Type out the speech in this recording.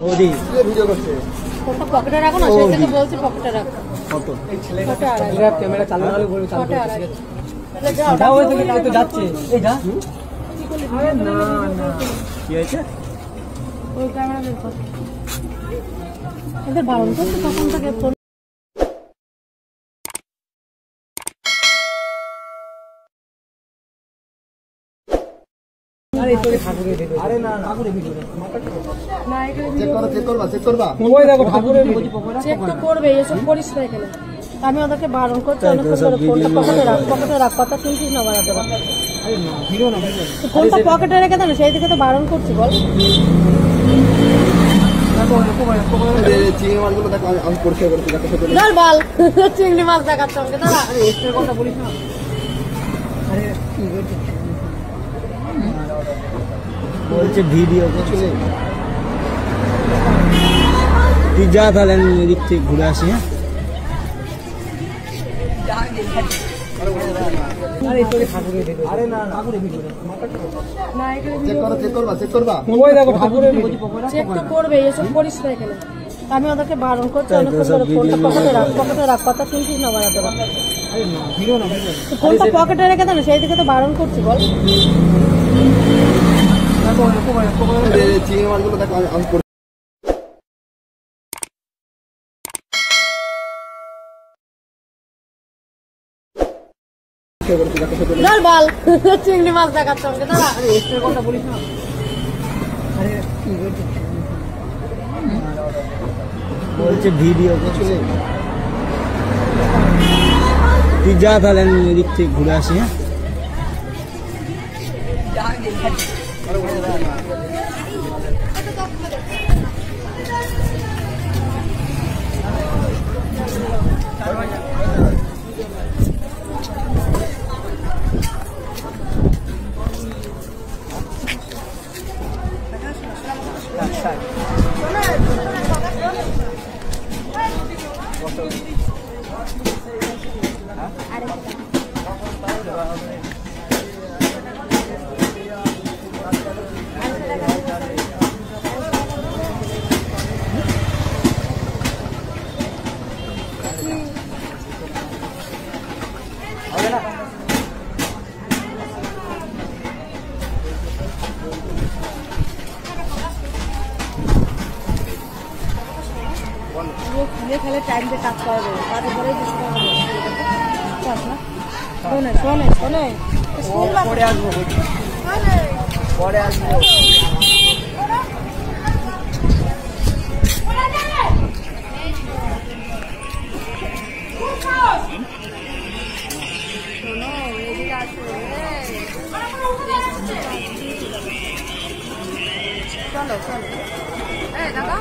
ওদি video করছে photo পকেটে রাখো না, সেই থেকে বলছি পকেটে রাখো। কত এই ছেলেটা ক্যামেরা চালু করে বলে চালু ফটো করছে। তাহলে যাও দাও ওই থেকে তো যাচ্ছে। এই যা আরে না না কি হয়েছে? ওই ক্যামেরা বের কর। এদের বারণ করতে তখন থেকে ফোন আরে তোরে ঠাকুরের ভিডিও। আরে না ঠাকুরের ভিডিও না, এখানে চেক করবা ওই দেখো ঠাকুরের ভিডিও। চেক তো করবে, এসব করিস না এখানে। আমি ওদেরকে বারণ করছি, অনেকক্ষণ ধরে ফোনটা পকেটে রাখ, কথা শুনছিস না বাড়াতে। আরে না ভিডিও না ভিডিও। ফোনটা পকেটে রেখে দেন, সেই দিকে তো বারণ করছি বল। চিংড়ি মাছগুলো দেখো আমি পরিষ্কার করছি ধর বল, চিংড়ি মাছ দেখাচ্ছে আমাকে, দাঁড়া। আরে এর কথা বলিস না। আরে কি হয়েছে? বলছে ভিডিও করছে। তুই যা তাহলে আমি এদিক থেকে ঘুরে আসি। হ্যাঁ আরে তোরে ঠাকুরের ভিডিও। আরে না ঠাকুরের ভিডিও। না, এখানে চেক করবা ওই দেখো ঠাকুরের ভিডিও। চেক তো করবে, এসব করিস না এখানে। আমি ওদেরকে বারণ করছি, অনেকক্ষণ ধরে ফোনটা পকেটে রাখ, কথা শুনছিস না বাড়াতে। আরে না ভিডিও না ভিডিও। ফোনটা পকেটে রেখে দেন, সেই দিকে তো বারণ করছি বল। চিংড়ি মাছগুলো দেখো আমি ধর বল, চিংড়ি মাছ দেখাচ্ছে আমাকে, দাঁড়া। আরে এর কথা বলিস না। আরে কি হয়েছে? বলছে ভিডিও করছে। তুই যা তাহলে আমি এদিক থেকে ঘুরে আসি। হ্যাঁ খুলে খেলে টাইম দিয়ে কাজ করাবে, কাজে পরে শোনে শোনে শোনে পরে আসবো পরে আসবো। চলো চলো, এই দাদা